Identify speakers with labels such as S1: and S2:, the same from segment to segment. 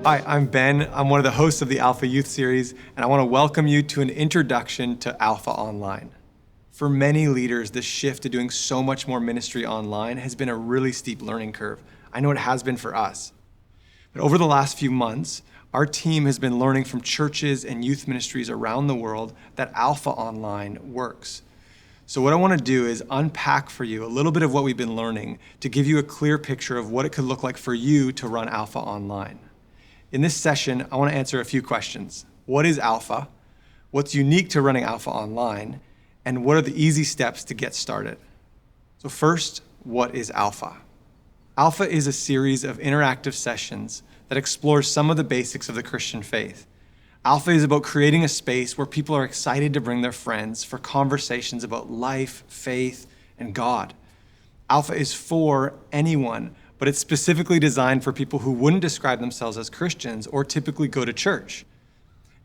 S1: Hi, I'm Ben. I'm one of the hosts of the Alpha Youth Series, and I want to welcome you to an introduction to Alpha Online. For many leaders, this shift to doing so much more ministry online has been a really steep learning curve. I know it has been for us. But over the last few months, our team has been learning from churches and youth ministries around the world that Alpha Online works. So what I want to do is unpack for you a little bit of what we've been learning to give you a clear picture of what it could look like for you to run Alpha Online. In this session, I want to answer a few questions. What is Alpha? What's unique to running Alpha Online? And what are the easy steps to get started? So first, what is Alpha? Alpha is a series of interactive sessions that explores some of the basics of the Christian faith. Alpha is about creating a space where people are excited to bring their friends for conversations about life, faith, and God. Alpha is for anyone, but it's specifically designed for people who wouldn't describe themselves as Christians or typically go to church.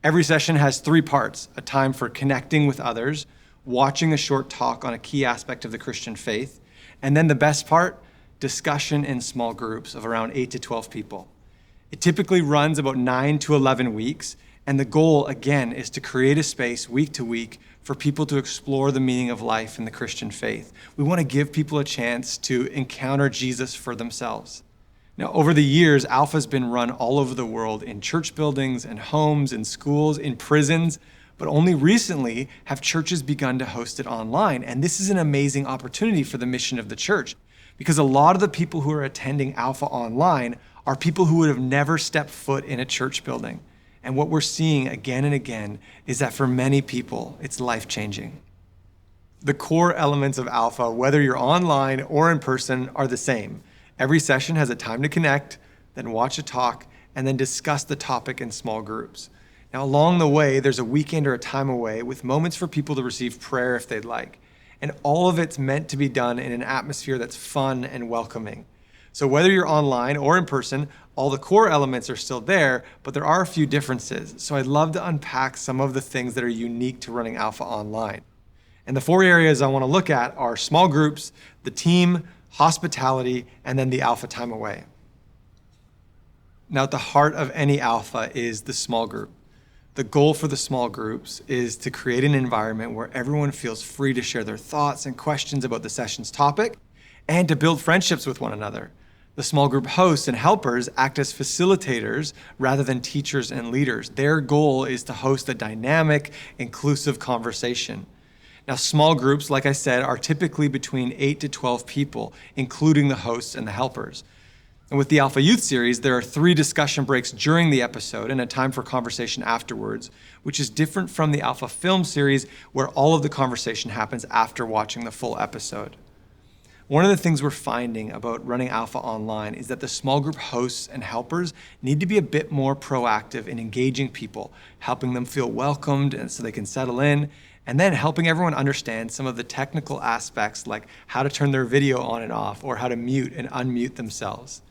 S1: Every session has 3 parts: a time for connecting with others, watching a short talk on a key aspect of the Christian faith, and then the best part, discussion in small groups of around 8 to 12 people. It typically runs about 9 to 11 weeks, and the goal, again, is to create a space week to week for people to explore the meaning of life in the Christian faith. We want to give people a chance to encounter Jesus for themselves. Now, over the years, Alpha's been run all over the world in church buildings and homes, in schools, in prisons, but only recently have churches begun to host it online. And this is an amazing opportunity for the mission of the church, because a lot of the people who are attending Alpha Online are people who would have never stepped foot in a church building. And what we're seeing again and again is that for many people, it's life-changing. The core elements of Alpha, whether you're online or in person, are the same. Every session has a time to connect, then watch a talk, and then discuss the topic in small groups. Now, along the way, there's a weekend or a time away with moments for people to receive prayer if they'd like. And all of it's meant to be done in an atmosphere that's fun and welcoming. So whether you're online or in person, all the core elements are still there, but there are a few differences. So I'd love to unpack some of the things that are unique to running Alpha Online. And the 4 areas I want to look at are small groups, the team, hospitality, and then the Alpha time away. Now, at the heart of any Alpha is the small group. The goal for the small groups is to create an environment where everyone feels free to share their thoughts and questions about the session's topic and to build friendships with one another. The small group hosts and helpers act as facilitators rather than teachers and leaders. Their goal is to host a dynamic, inclusive conversation. Now, small groups, like I said, are typically between 8 to 12 people, including the hosts and the helpers. And with the Alpha Youth Series, there are 3 discussion breaks during the episode and a time for conversation afterwards, which is different from the Alpha Film Series, where all of the conversation happens after watching the full episode. One of the things we're finding about running Alpha Online is that the small group hosts and helpers need to be a bit more proactive in engaging people, helping them feel welcomed and so they can settle in, and then helping everyone understand some of the technical aspects like how to turn their video on and off or how to mute and unmute themselves.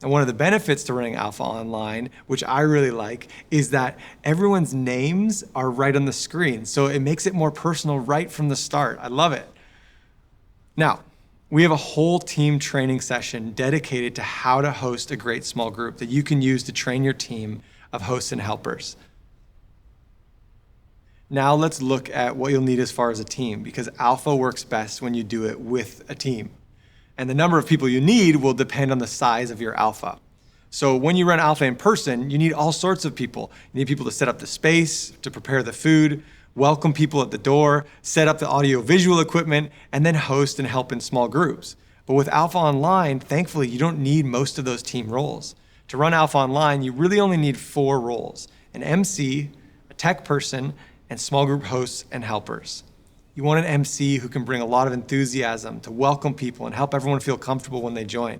S1: And one of the benefits to running Alpha Online, which I really like, is that everyone's names are right on the screen. So it makes it more personal right from the start. I love it. Now, we have a whole team training session dedicated to how to host a great small group that you can use to train your team of hosts and helpers. Now let's look at what you'll need as far as a team, because Alpha works best when you do it with a team. And the number of people you need will depend on the size of your Alpha. So when you run Alpha in person, you need all sorts of people. You need people to set up the space, to prepare the food, welcome people at the door, set up the audio-visual equipment, and then host and help in small groups. But with Alpha Online, thankfully, you don't need most of those team roles. To run Alpha Online, you really only need 4 roles: an MC, a tech person, and small group hosts and helpers. You want an MC who can bring a lot of enthusiasm to welcome people and help everyone feel comfortable when they join.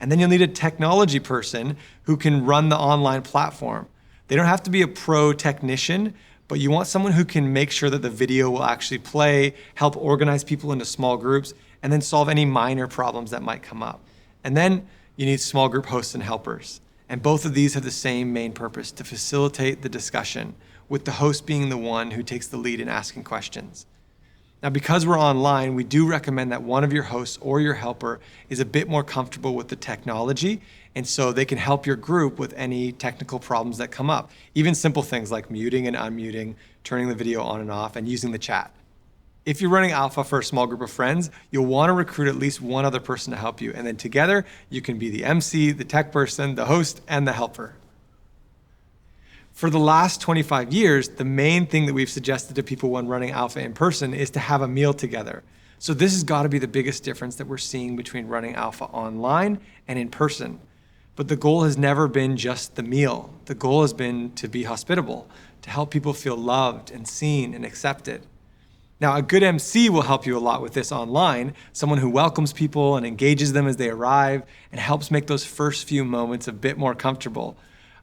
S1: And then you'll need a technology person who can run the online platform. They don't have to be a pro technician, but you want someone who can make sure that the video will actually play, help organize people into small groups, and then solve any minor problems that might come up. And then you need small group hosts and helpers. And both of these have the same main purpose: to facilitate the discussion, with the host being the one who takes the lead in asking questions. Now, because we're online, we do recommend that one of your hosts or your helper is a bit more comfortable with the technology, and so they can help your group with any technical problems that come up. Even simple things like muting and unmuting, turning the video on and off, and using the chat. If you're running Alpha for a small group of friends, you'll want to recruit at least one other person to help you, and then together you can be the MC, the tech person, the host, and the helper. For the last 25 years, the main thing that we've suggested to people when running Alpha in person is to have a meal together. So this has got to be the biggest difference that we're seeing between running Alpha online and in person. But the goal has never been just the meal. The goal has been to be hospitable, to help people feel loved and seen and accepted. Now, a good MC will help you a lot with this online, someone who welcomes people and engages them as they arrive and helps make those first few moments a bit more comfortable.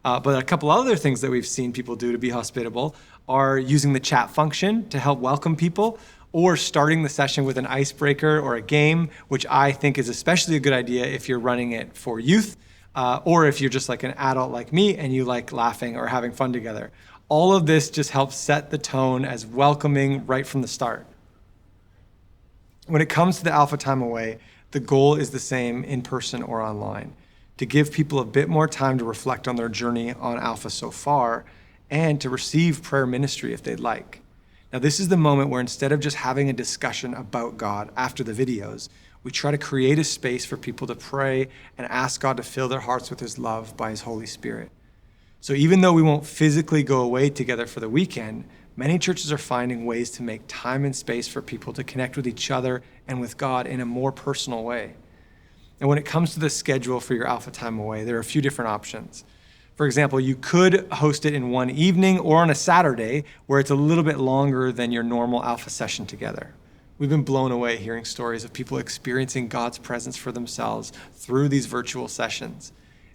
S1: But a couple other things that we've seen people do to be hospitable are using the chat function to help welcome people, or starting the session with an icebreaker or a game, which I think is especially a good idea if you're running it for youth, or if you're just like an adult like me and you like laughing or having fun together. All of this just helps set the tone as welcoming right from the start. When it comes to the Alpha time away, the goal is the same in person or online: to give people a bit more time to reflect on their journey on Alpha so far, and to receive prayer ministry if they'd like. Now, this is the moment where instead of just having a discussion about God after the videos, we try to create a space for people to pray and ask God to fill their hearts with His love by His Holy Spirit. So even though we won't physically go away together for the weekend, many churches are finding ways to make time and space for people to connect with each other and with God in a more personal way. And when it comes to the schedule for your Alpha time away, there are a few different options. For example, you could host it in one evening or on a Saturday where it's a little bit longer than your normal Alpha session together. We've been blown away hearing stories of people experiencing God's presence for themselves through these virtual sessions.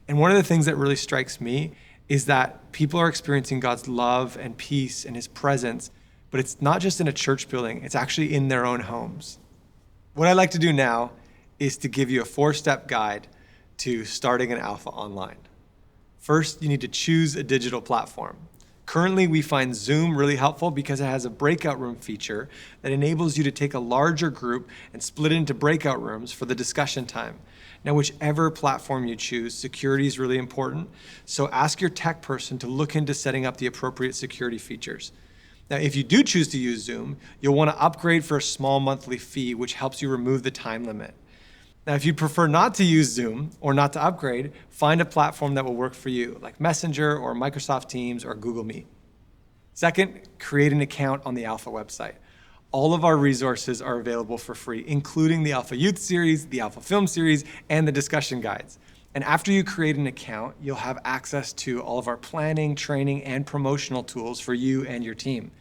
S1: And one of the things that really strikes me is that people are experiencing God's love and peace and His presence, but it's not just in a church building, it's actually in their own homes. What I'd like to do now is to give you a 4-step guide to starting an Alpha online. First, you need to choose a digital platform. Currently, we find Zoom really helpful because it has a breakout room feature that enables you to take a larger group and split it into breakout rooms for the discussion time. Now, whichever platform you choose, security is really important, so ask your tech person to look into setting up the appropriate security features. Now, if you do choose to use Zoom, you'll want to upgrade for a small monthly fee, which helps you remove the time limit. Now, if you prefer not to use Zoom or not to upgrade, find a platform that will work for you, like Messenger or Microsoft Teams or Google Meet. Second, create an account on the Alpha website. All of our resources are available for free, including the Alpha Youth series, the Alpha Film series, and the discussion guides. And after you create an account, you'll have access to all of our planning, training, and promotional tools for you and your team.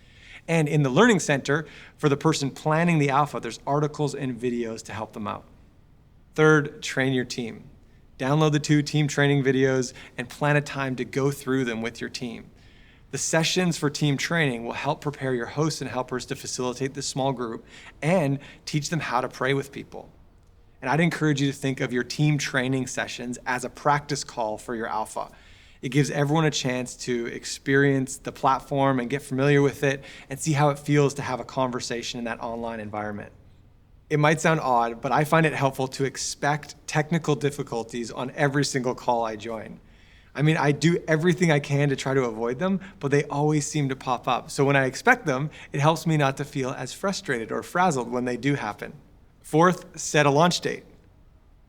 S1: And in the Learning Center, for the person planning the Alpha, there's articles and videos to help them out. Third, train your team. Download the 2 team training videos and plan a time to go through them with your team. The sessions for team training will help prepare your hosts and helpers to facilitate the small group and teach them how to pray with people. And I'd encourage you to think of your team training sessions as a practice call for your Alpha. It gives everyone a chance to experience the platform and get familiar with it and see how it feels to have a conversation in that online environment. It might sound odd, but I find it helpful to expect technical difficulties on every single call I join. I mean, I do everything I can to try to avoid them, but they always seem to pop up. So when I expect them, it helps me not to feel as frustrated or frazzled when they do happen. Fourth, set a launch date.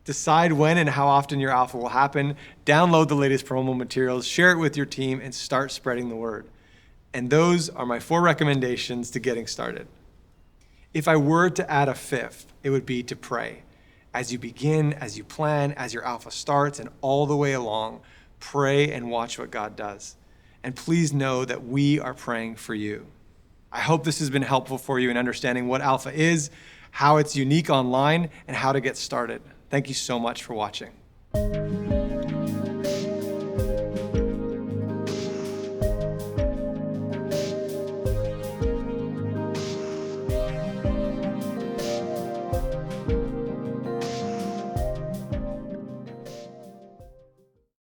S1: Decide when and how often your Alpha will happen, download the latest promo materials, share it with your team, and start spreading the word. And those are my 4 recommendations to getting started. If I were to add a 5th, it would be to pray. As you begin, as you plan, as your Alpha starts, and all the way along, pray and watch what God does. And please know that we are praying for you. I hope this has been helpful for you in understanding what Alpha is, how it's unique online, and how to get started. Thank you so much for watching.